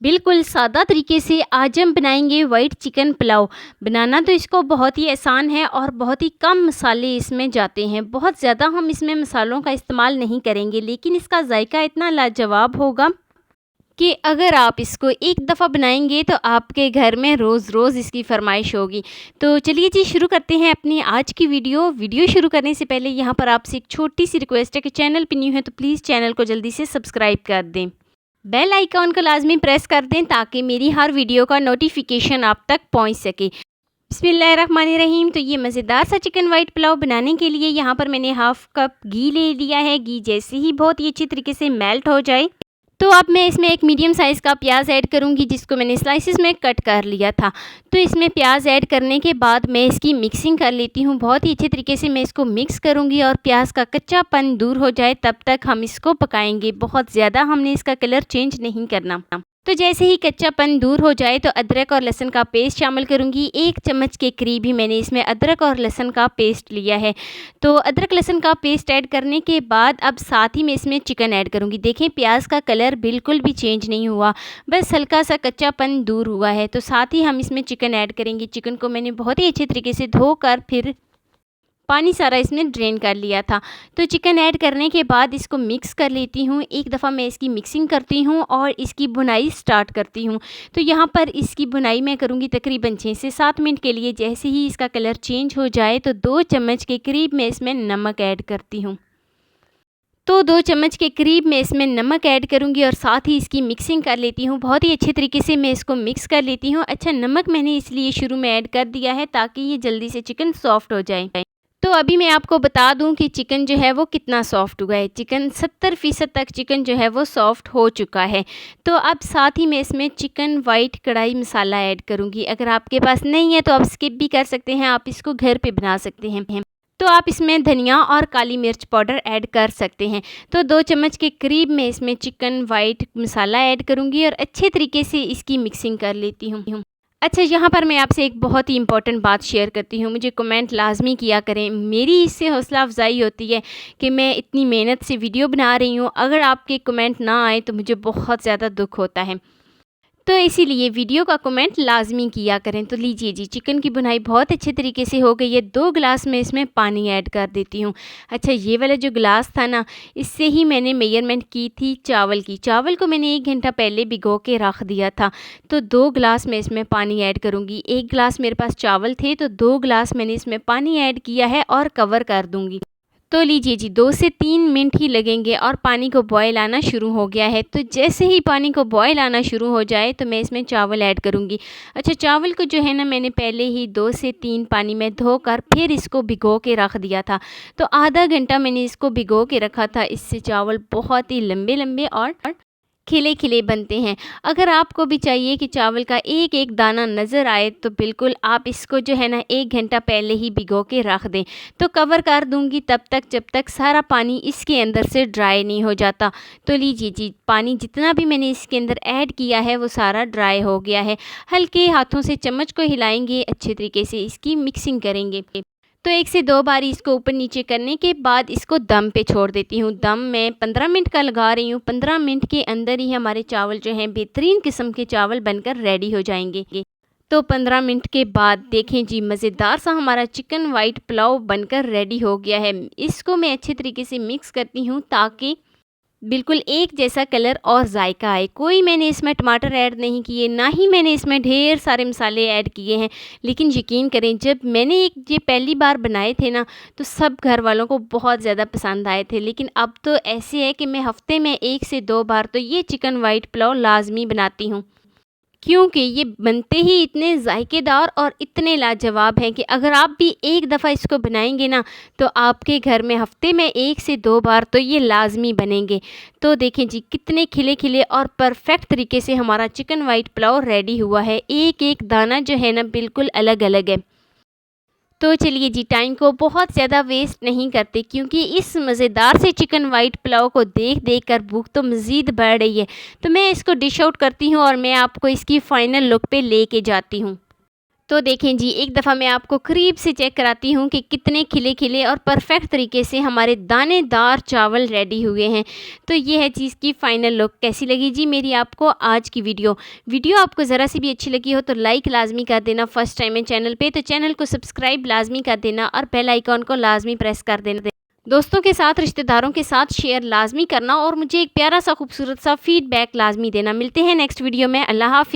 बिल्कुल सादा तरीके से आज हम बनाएंगे वाइट चिकन पुलाव। बनाना तो इसको बहुत ही आसान है और बहुत ही कम मसाले इसमें जाते हैं। बहुत ज़्यादा हम इसमें मसालों का इस्तेमाल नहीं करेंगे, लेकिन इसका जायका इतना लाजवाब होगा कि अगर आप इसको एक दफ़ा बनाएंगे तो आपके घर में रोज़ रोज़ इसकी फरमाइश होगी। तो चलिए जी, शुरू करते हैं अपनी आज की वीडियो शुरू करने से पहले यहाँ पर आपसे एक छोटी सी रिक्वेस्ट है कि चैनल पर न्यू है तो प्लीज़ चैनल को जल्दी से सब्सक्राइब कर दें। बेल आइकॉन को लाजमी प्रेस कर दें ताकि मेरी हर वीडियो का नोटिफिकेशन आप तक पहुंच सके। बिस्मिल्लाहिर्रहमानिर्रहीम। तो ये मज़ेदार सा चिकन वाइट पुलाव बनाने के लिए यहाँ पर मैंने हाफ़ कप घी ले लिया है। घी जैसे ही बहुत ही अच्छी तरीके से मेल्ट हो जाए तो अब मैं इसमें एक मीडियम साइज़ का प्याज ऐड करूँगी, जिसको मैंने स्लाइसिस में कट कर लिया था। तो इसमें प्याज ऐड करने के बाद मैं इसकी मिक्सिंग कर लेती हूँ। बहुत ही अच्छे तरीके से मैं इसको मिक्स करूँगी और प्याज का कच्चापन दूर हो जाए तब तक हम इसको पकाएंगे। बहुत ज़्यादा हमने इसका कलर चेंज नहीं करना। तो जैसे ही कच्चापन दूर हो जाए तो अदरक और लहसुन का पेस्ट शामिल करूँगी। 1 चम्मच के करीब ही मैंने इसमें अदरक और लहसुन का पेस्ट लिया है। तो अदरक लहसुन का पेस्ट ऐड करने के बाद अब साथ ही मैं इसमें चिकन ऐड करूँगी। देखें, प्याज का कलर बिल्कुल भी चेंज नहीं हुआ, बस हल्का सा कच्चापन दूर हुआ है। तो साथ ही हम इसमें चिकन ऐड करेंगे। चिकन को मैंने बहुत ही अच्छे तरीके से धोकर फिर पानी सारा इसमें ड्रेन कर लिया था। तो चिकन ऐड करने के बाद इसको मिक्स कर लेती हूँ। एक दफ़ा मैं इसकी मिक्सिंग करती हूँ और इसकी भुनाई स्टार्ट करती हूँ। तो यहाँ पर इसकी भुनाई मैं करूँगी तकरीबन 6 से 7 मिनट के लिए। जैसे ही इसका कलर चेंज हो जाए तो 2 चम्मच के करीब मैं इसमें नमक ऐड करती हूँ। तो 2 चम्मच के करीब मैं इसमें नमक ऐड करूँगी और साथ ही इसकी मिक्सिंग कर लेती हूँ। बहुत ही अच्छे तरीके से मैं इसको मिक्स कर लेती हूँ। अच्छा, नमक मैंने इसलिए शुरू में ऐड कर दिया है ताकि ये जल्दी से चिकन सॉफ्ट हो जाए। तो अभी मैं आपको बता दूं कि चिकन जो है वो कितना सॉफ़्ट हुआ है। चिकन 70% तक चिकन जो है वो सॉफ़्ट हो चुका है। तो अब साथ ही मैं इसमें चिकन वाइट कढ़ाई मसाला ऐड करूंगी। अगर आपके पास नहीं है तो आप स्किप भी कर सकते हैं, आप इसको घर पे बना सकते हैं। तो आप इसमें धनिया और काली मिर्च पाउडर ऐड कर सकते हैं। तो 2 चम्मच के करीब मैं इसमें चिकन वाइट मसाला ऐड करूँगी और अच्छे तरीके से इसकी मिक्सिंग कर लेती हूँ। अच्छा, यहाँ पर मैं आपसे एक बहुत ही इम्पॉर्टेंट बात शेयर करती हूँ। मुझे कमेंट लाज़मी किया करें, मेरी इससे हौसला अफ़ज़ाई होती है कि मैं इतनी मेहनत से वीडियो बना रही हूँ। अगर आपके कमेंट ना आए तो मुझे बहुत ज़्यादा दुख होता है। तो इसीलिए वीडियो का कमेंट लाजमी किया करें। तो लीजिए जी, चिकन की भुनाई बहुत अच्छे तरीके से हो गई है। 2 गिलास में इसमें पानी ऐड कर देती हूँ। अच्छा, ये वाला जो गिलास था ना, इससे ही मैंने मेजरमेंट की थी चावल की। चावल को मैंने 1 घंटा पहले भिगो के रख दिया था। तो 2 गिलास में इसमें पानी ऐड करूँगी। 1 गिलास मेरे पास चावल थे तो 2 गिलास मैंने इसमें पानी ऐड किया है और कवर कर दूँगी। तो लीजिए जी, 2 से 3 मिनट ही लगेंगे और पानी को बॉयल आना शुरू हो गया है। तो जैसे ही पानी को बॉयल आना शुरू हो जाए तो मैं इसमें चावल ऐड करूँगी। अच्छा, चावल को जो है ना, मैंने पहले ही 2 से 3 पानी में धोकर फिर इसको भिगो के रख दिया था। तो आधा घंटा मैंने इसको भिगो के रखा था। इससे चावल बहुत ही लंबे लंबे और खिले खिले बनते हैं। अगर आपको भी चाहिए कि चावल का एक एक दाना नज़र आए तो बिल्कुल आप इसको जो है ना 1 घंटा पहले ही भिगो के रख दें। तो कवर कर दूंगी तब तक जब तक सारा पानी इसके अंदर से ड्राई नहीं हो जाता। तो लीजिए जी, पानी जितना भी मैंने इसके अंदर ऐड किया है वो सारा ड्राई हो गया है। हल्के हाथों से चम्मच को हिलाएंगे, अच्छे तरीके से इसकी मिक्सिंग करेंगे। तो 1 से 2 बार इसको ऊपर नीचे करने के बाद इसको दम पे छोड़ देती हूँ। दम मैं 15 मिनट का लगा रही हूँ। 15 मिनट के अंदर ही हमारे चावल जो हैं बेहतरीन किस्म के चावल बनकर रेडी हो जाएंगे। तो 15 मिनट के बाद देखें जी, मज़ेदार सा हमारा चिकन वाइट पुलाव बनकर रेडी हो गया है। इसको मैं अच्छे तरीके से मिक्स करती हूँ ताकि बिल्कुल एक जैसा कलर और जायका आए। कोई मैंने इसमें टमाटर ऐड नहीं किए, ना ही मैंने इसमें ढेर सारे मसाले ऐड किए हैं। लेकिन यकीन करें, जब मैंने ये पहली बार बनाए थे ना तो सब घर वालों को बहुत ज़्यादा पसंद आए थे। लेकिन अब तो ऐसे है कि मैं हफ़्ते में 1 से 2 बार तो ये चिकन वाइट पुलाव लाजमी बनाती हूँ, क्योंकि ये बनते ही इतने जायकेदार और इतने लाजवाब हैं कि अगर आप भी एक दफ़ा इसको बनाएंगे ना तो आपके घर में हफ़्ते में 1 से 2 बार तो ये लाजमी बनेंगे। तो देखें जी, कितने खिले खिले और परफेक्ट तरीके से हमारा चिकन वाइट पुलाव रेडी हुआ है। एक एक दाना जो है ना बिल्कुल अलग अलग है। तो चलिए जी, टाइम को बहुत ज़्यादा वेस्ट नहीं करते, क्योंकि इस मज़ेदार से चिकन वाइट पुलाव को देख देख कर भूख तो मज़ीद बढ़ रही है। तो मैं इसको डिश आउट करती हूँ और मैं आपको इसकी फ़ाइनल लुक पे लेके जाती हूँ। तो देखें जी, एक दफ़ा मैं आपको करीब से चेक कराती हूँ कि कितने खिले-खिले और परफ़ेक्ट तरीके से हमारे दानेदार चावल रेडी हुए हैं। तो ये है चीज़ की फ़ाइनल लुक। कैसी लगी जी मेरी आपको आज की वीडियो? वीडियो आपको ज़रा सी भी अच्छी लगी हो तो लाइक लाज़मी कर देना, फर्स्ट टाइम है चैनल पे तो चैनल को सब्सक्राइब लाज़मी कर देना और बेल आइकॉन को लाज़मी प्रेस कर देना। दोस्तों के साथ, रिश्तेदारों के साथ शेयर लाज़मी करना और मुझे एक प्यारा सा खूबसूरत सा फ़ीडबैक लाज़मी देना। मिलते हैं नेक्स्ट वीडियो में। अल्लाह हाफ़िज़।